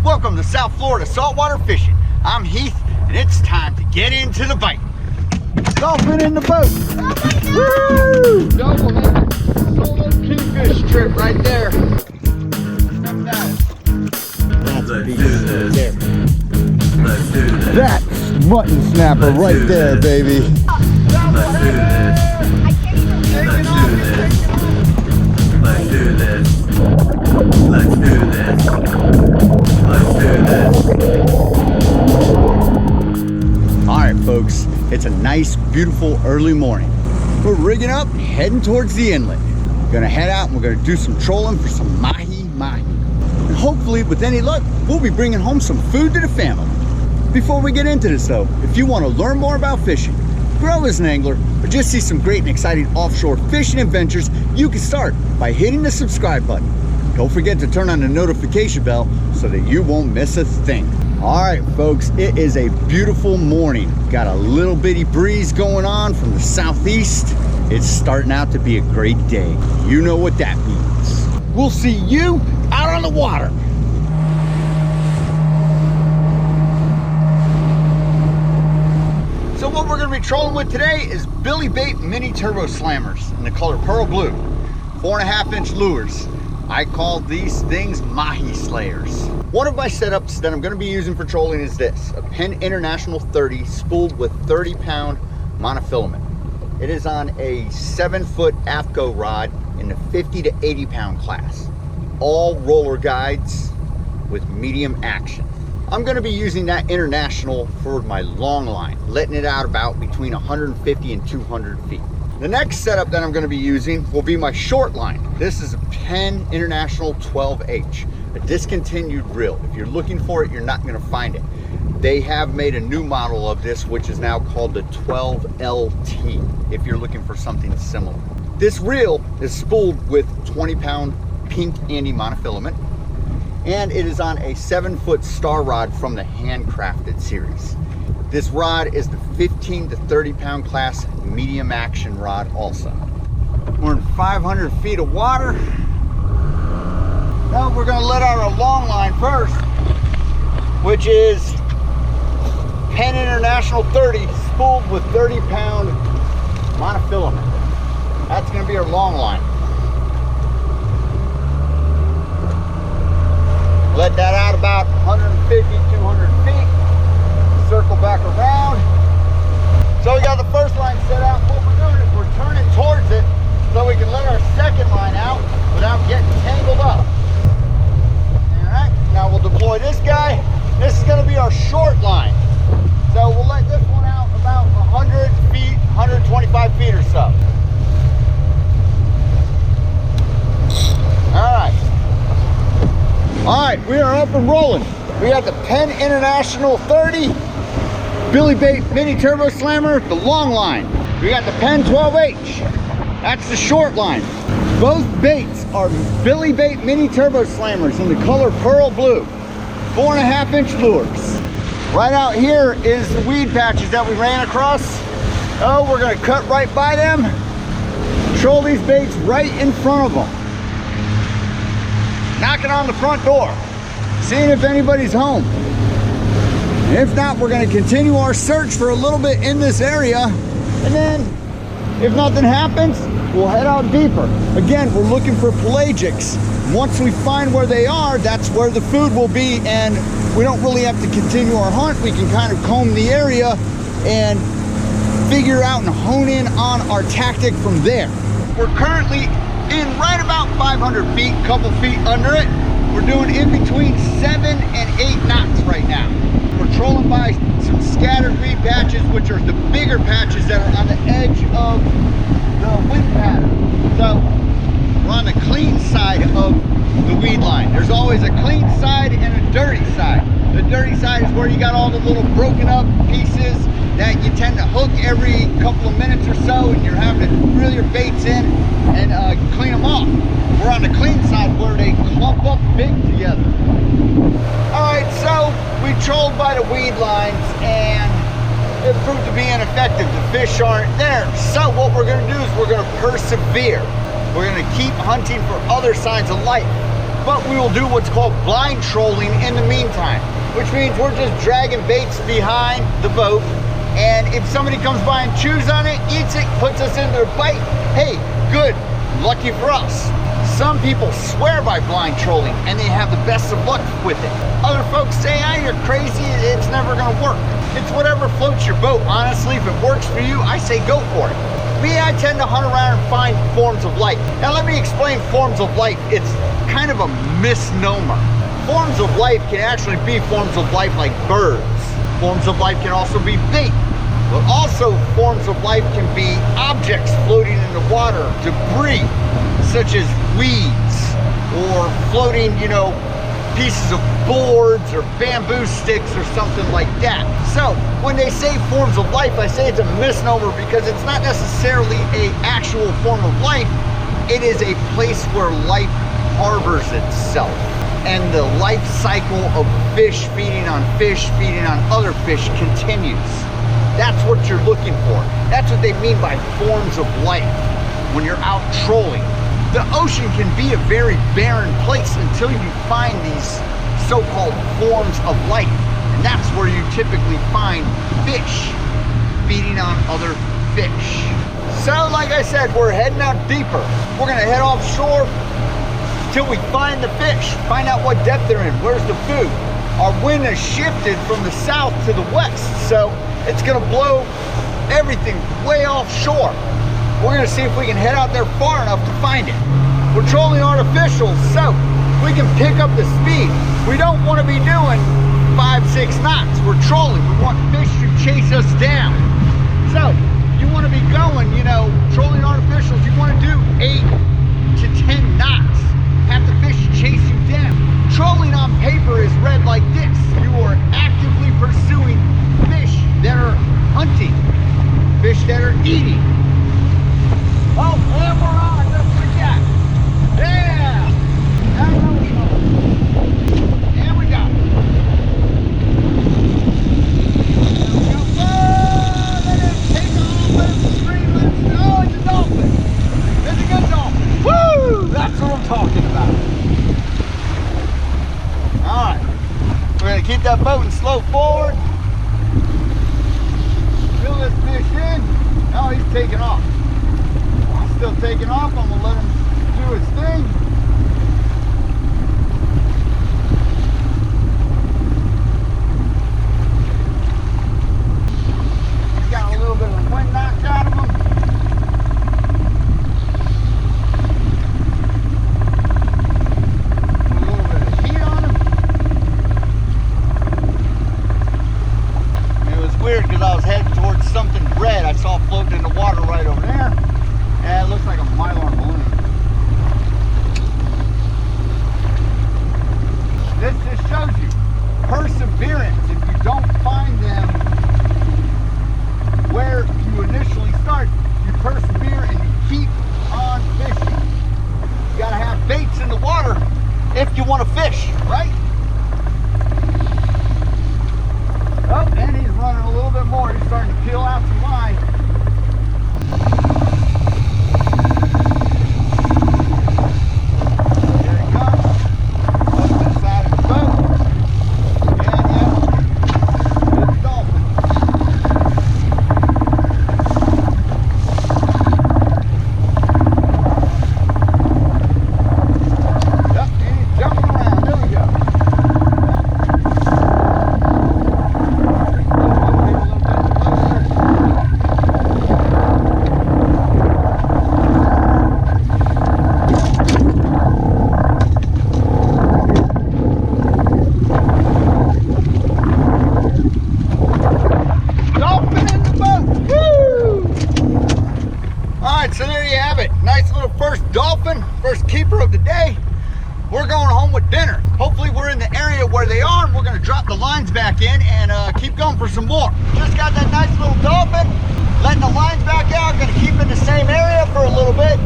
Welcome to South Florida saltwater fishing. I'm Heath, and it's time to get into the bite. Dolphin in the boat. Oh my God! Woo! Solo kingfish trip right there. Let's do this. Let's do this. That's mutton snapper right there, baby. Let's do this. Let's do this. Let's do this. Let's do this. Let's do this. All right, folks, it's a nice, beautiful early morning. We're rigging up, heading towards the inlet. We're gonna head out and we're gonna do some trolling for some mahi mahi. And hopefully, with any luck, we'll be bringing home some food to the family. Before we get into this though, if you want to learn more about fishing, grow as an angler, or just see some great and exciting offshore fishing adventures, you can start by hitting the subscribe button. Don't forget to turn on the notification bell so that you won't miss a thing. All right, folks, it is a beautiful morning. Got a little bitty breeze going on from the southeast. It's starting out to be a great day. You know what that means. We'll see you out on the water. So what we're gonna be trolling with today is Billy Bait Mini Turbo Slammers in the color Pearl Blue. 4.5-inch lures. I call these things Mahi Slayers. One of my setups that I'm gonna be using for trolling is this, a Penn International 30 spooled with 30-pound monofilament. It is on a 7-foot AFCO rod in the 50 to 80-pound class. All roller guides with medium action. I'm gonna be using that International for my long line, letting it out about between 150 and 200 feet. The next setup that I'm gonna be using will be my short line. This is a Penn International 12H, a discontinued reel. If you're looking for it, you're not gonna find it. They have made a new model of this, which is now called the 12LT, if you're looking for something similar. This reel is spooled with 20-pound pink Andy monofilament, and it is on a 7-foot star rod from the handcrafted series. This rod is the 15 to 30-pound class medium action rod also. We're in 500 feet of water. Now we're gonna let out our long line first, which is Penn International 30 spooled with 30-pound monofilament. That's gonna be our long line. Let that out about 150, 200 feet. Circle back around. So we got the first line set out. What we're doing is we're turning towards it so we can let our second line out without getting tangled up. All right, now we'll deploy this guy. This is gonna be our short line. So we'll let this one out about 100 feet, 125 feet or so. All right, we are up and rolling. We got the Penn International 30, Billy Bait Mini Turbo Slammer, the long line. We got the Penn 12H, that's the short line. Both baits are Billy Bait Mini Turbo Slammers in the color Pearl Blue, 4.5-inch lures. Right out here is the weed patches that we ran across. Oh, we're gonna cut right by them, troll these baits right in front of them. Knocking on the front door, seeing if anybody's home. If not, we're gonna continue our search for a little bit in this area, and then if nothing happens, we'll head out deeper. Again, we're looking for pelagics. Once we find where they are, that's where the food will be, and we don't really have to continue our hunt. We can kind of comb the area and figure out and hone in on our tactic from there. We're currently in right about 500 feet, couple feet under it. We're doing in between 7 and 8 knots right now. We're trolling by some scattered weed patches, which are the bigger patches that are on the edge of the wind pattern. So we're on the clean side of the weed line. There's always a clean side and a dirty side. The dirty side is where you got all the little broken up pieces that you tend to hook every couple of minutes or so, and you're having to reel your baits in and clean them off. We're on the clean side where they clump up big together. All right, so we trolled by the weed lines and it proved to be ineffective. The fish aren't there. So what we're gonna do is we're gonna persevere. We're gonna keep hunting for other signs of life. but we will do what's called blind trolling in the meantime, which means we're just dragging baits behind the boat, and if somebody comes by and chews on it, eats it, puts us in their bite, hey, good, lucky for us. Some people swear by blind trolling and they have the best of luck with it. Other folks say, ah, you're crazy, it's never gonna work. It's whatever floats your boat. Honestly, if it works for you, I say go for it. Me, I tend to hunt around and find forms of life. Now let me explain forms of life. It's kind of a misnomer. Forms of life can actually be forms of life like birds. Forms of life can also be bait. But also forms of life can be objects floating in the water, debris, such as weeds, or floating, you know, pieces of boards or bamboo sticks or something like that. So when they say forms of life, I say it's a misnomer because it's not necessarily an actual form of life. It is a place where life harbors itself. And the life cycle of fish feeding on other fish continues. That's what you're looking for. That's what they mean by forms of life when you're out trolling. The ocean can be a very barren place until you find these so-called forms of life. And that's where you typically find fish feeding on other fish. So like I said, we're heading out deeper. We're gonna head offshore till we find the fish, find out what depth they're in, where's the food. Our wind has shifted from the south to the west, so it's gonna blow everything way offshore. We're gonna see if we can head out there far enough to find it. We're trolling artificial, so we can pick up the speed. We don't wanna be doing 5-6 knots. We're trolling, we want fish to chase us down. So you wanna be going, you know, trolling artificials, you wanna do 8 to 10 knots. Have the fish chase you down. Trolling on paper is read like this. You are actively pursuing fish that are hunting, fish that are eating. Oh, and we're on, just like that. Yeah! Now we go. And we got it. There we go. Whoa! Let it take off, let it scream, let it... Oh, it's a dolphin. It's a good dolphin. Woo! That's what I'm talking about. Alright. We're going to keep that boat and slow forward. Reel this fish in. Oh, he's taking off. He's still taking off. I'm going to let him do his thing. He's got a little bit of wind knocked out of him. A little bit of heat on him. It was weird because I was heading towards something red I saw floating in the water right over there. Yeah, it looks like a Mylar balloon. This just shows you perseverance. If you don't find them where you initially start, you persevere and you keep on fishing. You gotta have baits in the water if you want to fish, right? Oh, and he's running a little bit more. He's starting to peel out some line. There he comes. Up to the side of the boat. And yeah, it's a dolphin. Yep, and he's jumping around. There we go. Dolphin, first keeper of the day. We're going home with dinner. Hopefully we're in the area where they are and we're gonna drop the lines back in and keep going for some more. Just got that nice little dolphin, letting the lines back out, gonna keep in the same area for a little bit.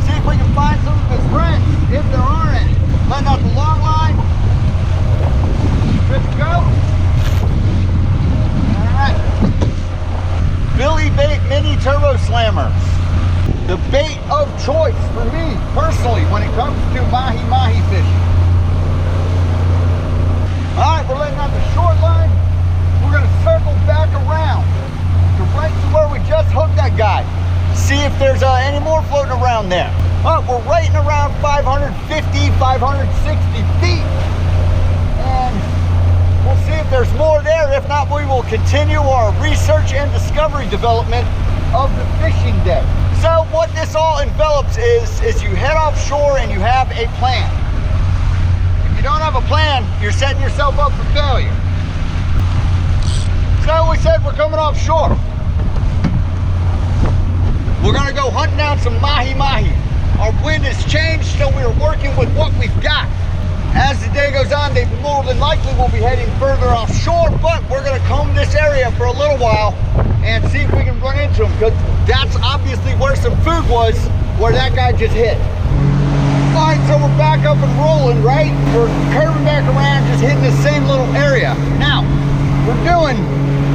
See if we can find some of his friends, if there are any. Letting out the long line. Good to go. All right. Billy Bait Mini Turbo Slammers. The bait of choice for me personally when it comes to mahi-mahi fishing. if there's any more floating around there. We're right in around 550, 560 feet. And we'll see if there's more there. If not, we will continue our research and discovery development of the fishing day. So what this all envelops is you head offshore and you have a plan. If you don't have a plan, you're setting yourself up for failure. So we said we're coming offshore. We're gonna go hunting down some mahi mahi. Our wind has changed, so we're working with what we've got. As the day goes on, they more than likely will be heading further offshore, but we're gonna comb this area for a little while and see if we can run into them, because that's obviously where some food was, where that guy just hit. All right, so we're back up and rolling, right? We're curving back around, just hitting the same little area. Now, we're doing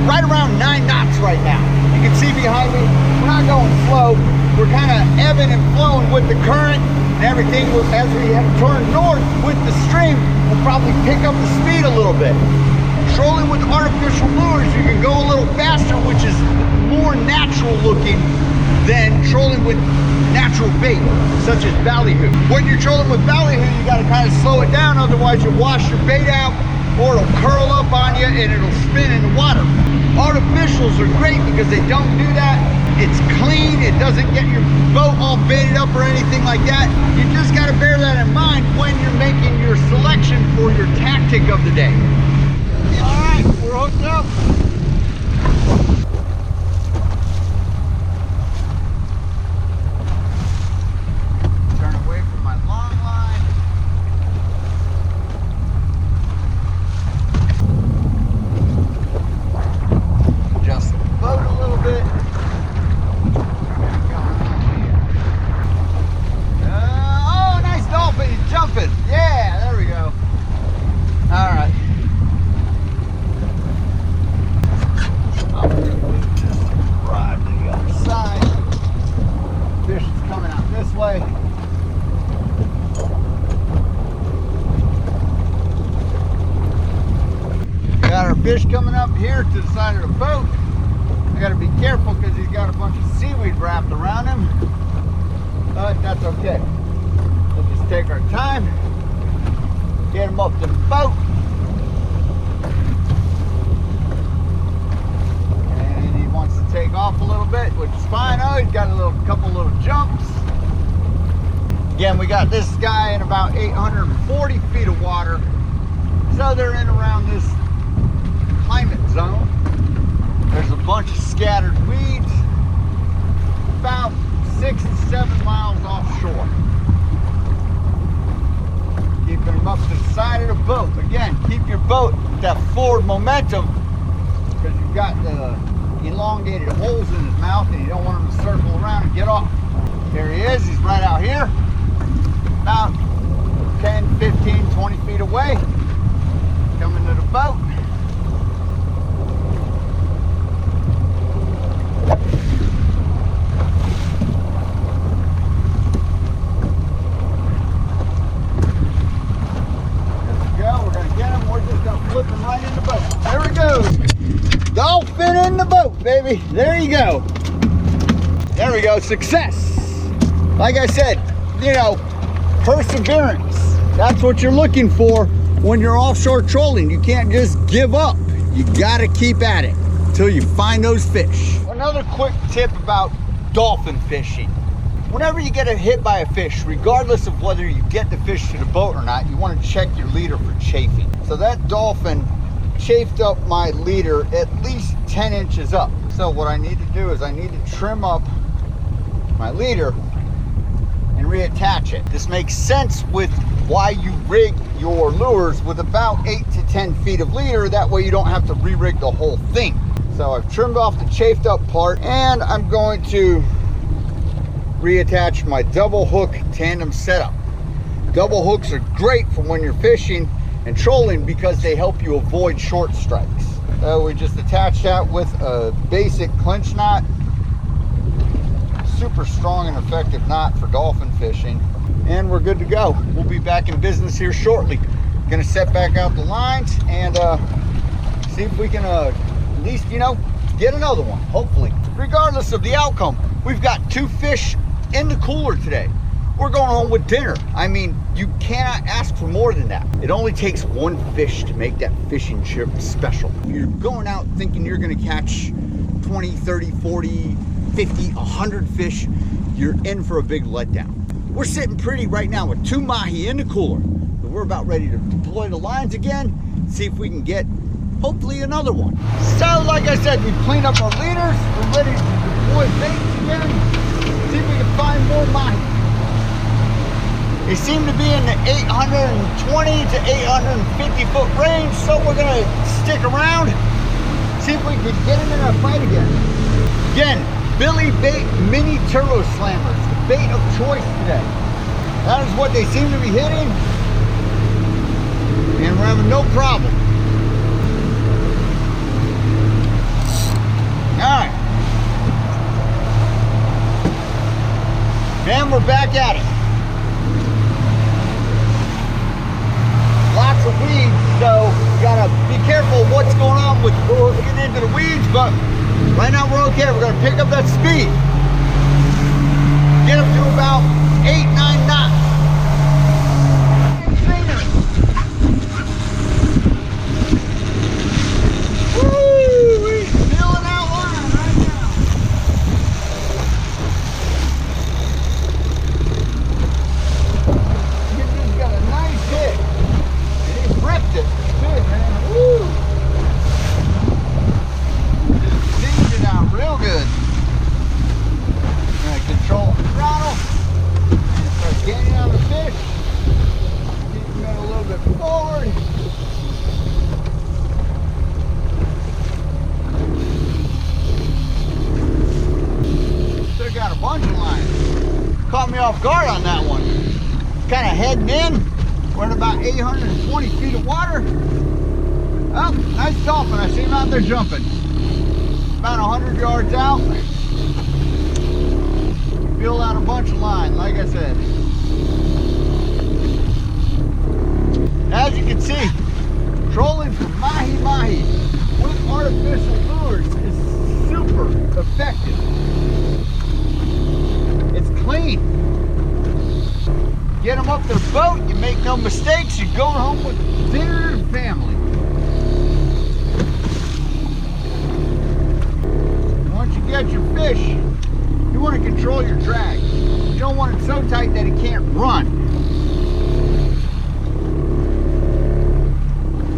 right around 9 knots right now. You can see behind me, we're not going slow. We're kind of ebbing and flowing with the current and everything. As we have turned north with the stream, we'll probably pick up the speed a little bit. Trolling with artificial lures, you can go a little faster, which is more natural looking than trolling with natural bait, such as ballyhoo. When you're trolling with ballyhoo, you got to kind of slow it down, otherwise you'll wash your bait out, or it'll curl up on you and it'll spin in the water. Artificials are great because they don't do that. It's clean, it doesn't get your boat all baited up or anything like that. You just got to bear that in mind when you're making your selection for your tactic of the day. All right, we're hooked up. Turn away from my long line. Adjust the boat a little bit. Oh, nice dolphin, he's jumping. Yeah, there we go. All right. I'm going to move this rod to the other side. Fish is coming out this way. Got our fish coming up here to the side of the boat. I got to be careful because he's got a bunch of seaweed wrapped around him. But that's okay. We'll just take our time, get him up to the boat. And he wants to take off a little bit, which is fine. Oh, he's got a couple little jumps. Again, we got this guy in about 840 feet of water. So they're in around this climate zone. There's a bunch of scattered weeds, about 6 to 7 miles offshore. Keeping them up to the side of the boat. Again, keep your boat with that forward momentum, because you've got the elongated holes in his mouth and you don't want him to circle around and get off. There he is, he's right out here, about 10, 15, 20 feet away, coming to the boat. Flip him right in the boat. There we go. Dolphin in the boat, baby. There you go. There we go. Success. Like I said, you know, perseverance. That's what you're looking for when you're offshore trolling. You can't just give up. You got to keep at it until you find those fish. Another quick tip about dolphin fishing. Whenever you get hit by a fish, regardless of whether you get the fish to the boat or not, you want to check your leader for chafing. So that dolphin chafed up my leader at least 10 inches up. So what I need to do is I need to trim up my leader and reattach it. This makes sense with why you rig your lures with about 8 to 10 feet of leader. That way you don't have to re-rig the whole thing. So I've trimmed off the chafed up part, and I'm going to reattach my double hook tandem setup. Double hooks are great for when you're fishing and trolling because they help you avoid short strikes. So we just attach that with a basic clinch knot. Super strong and effective knot for dolphin fishing, and we're good to go. We'll be back in business here shortly. Gonna set back out the lines and see if we can at least, you know, get another one, hopefully. Regardless of the outcome, We've got 2 fish in the cooler today. We're going home with dinner. I mean, you cannot ask for more than that. It only takes 1 fish to make that fishing trip special. You're going out thinking you're gonna catch 20, 30, 40, 50, 100 fish, you're in for a big letdown. We're sitting pretty right now with 2 mahi in the cooler. But we're about ready to deploy the lines again, see if we can get hopefully another one. So like I said, we cleaned up our leaders. We're ready to deploy baits again. See if we can find more mahi. They seem to be in the 820 to 850 foot range, so we're gonna stick around, see if we can get them in a fight again. Again, Billy Bait Mini Turbo Slammers, the bait of choice today. That is what they seem to be hitting, and we're having no problem. All right, and we're back at it. Lots of weeds, so you gotta be careful what's going on with getting into the weeds, but right now we're okay. We're gonna pick up that speed. Get up to about 8, 9 knots. Woo! We're feeling that line right now. He's got a nice hit. Ripped it too, man. Woo! Just it out real good. Gonna control the throttle. Start gaining on the fish. Keep them a little bit forward. Still got a bunch of lines. Caught me off guard on that one. Kind of heading in. We're at about 820 feet of water. Oh, nice dolphin. I see him out there jumping. About 100 yards out. Filled out a bunch of line, like I said. As you can see, trolling for mahi mahi with artificial lures is super effective. It's clean. Get them up their boat, you make no mistakes, you're going home with dinner and family. Once you get your fish, you want to control your drag. You don't want it so tight that it can't run.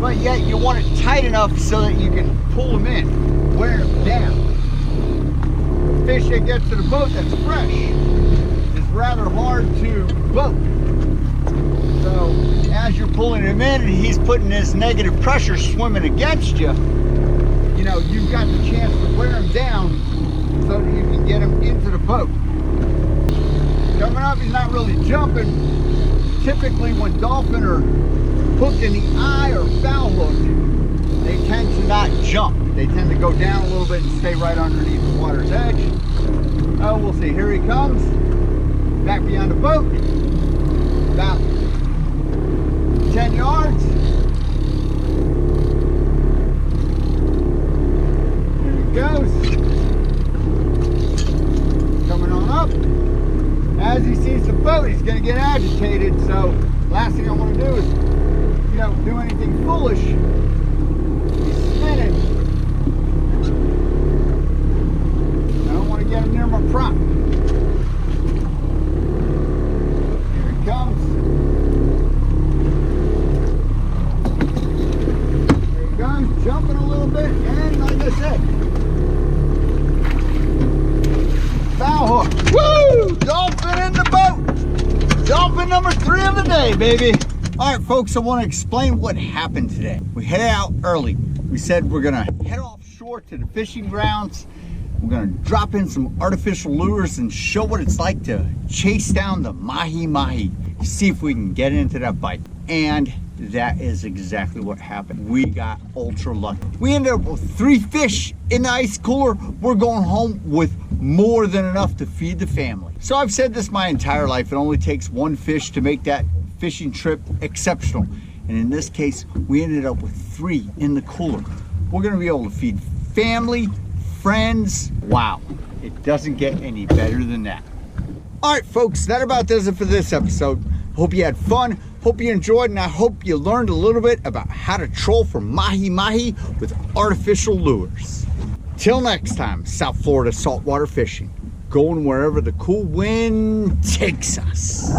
But yet you want it tight enough so that you can pull them in, wear them down. The fish that gets to the boat that's fresh is rather hard to boat. So as you're pulling him in and he's putting this negative pressure swimming against you, you know, you've got the chance to wear him down so that you can get him into the boat. Coming up, he's not really jumping. Typically when dolphin are hooked in the eye or foul hooked, they tend to not jump. They tend to go down a little bit and stay right underneath the water's edge. Oh, we'll see. Here he comes. Back beyond the boat. About 10 yards. There he goes. Coming on up. As he sees the boat, he's going to get agitated. So last thing I want to do is, you know, do anything foolish. He's spinning. I don't want to get him near my prop. Here he comes. There he goes, jumping a little bit, and like I said, foul hook. Woo! Dolphin in the boat. Dolphin number 3 of the day, baby. All right, folks, I want to explain what happened today. We headed out early. We said we're gonna head offshore to the fishing grounds. We're gonna drop in some artificial lures and show what it's like to chase down the mahi mahi. See if we can get into that bite. And that is exactly what happened. We got ultra lucky. We ended up with 3 fish in the ice cooler. We're going home with more than enough to feed the family. So I've said this my entire life. It only takes 1 fish to make that fishing trip exceptional. And in this case, we ended up with 3 in the cooler. We're gonna be able to feed family, friends. Wow, It doesn't get any better than that. All right, folks, that about does it for this episode. Hope you had fun, hope you enjoyed, and I hope you learned a little bit about how to troll for mahi-mahi with artificial lures. Till next time, South Florida saltwater fishing, going wherever the cool wind takes us.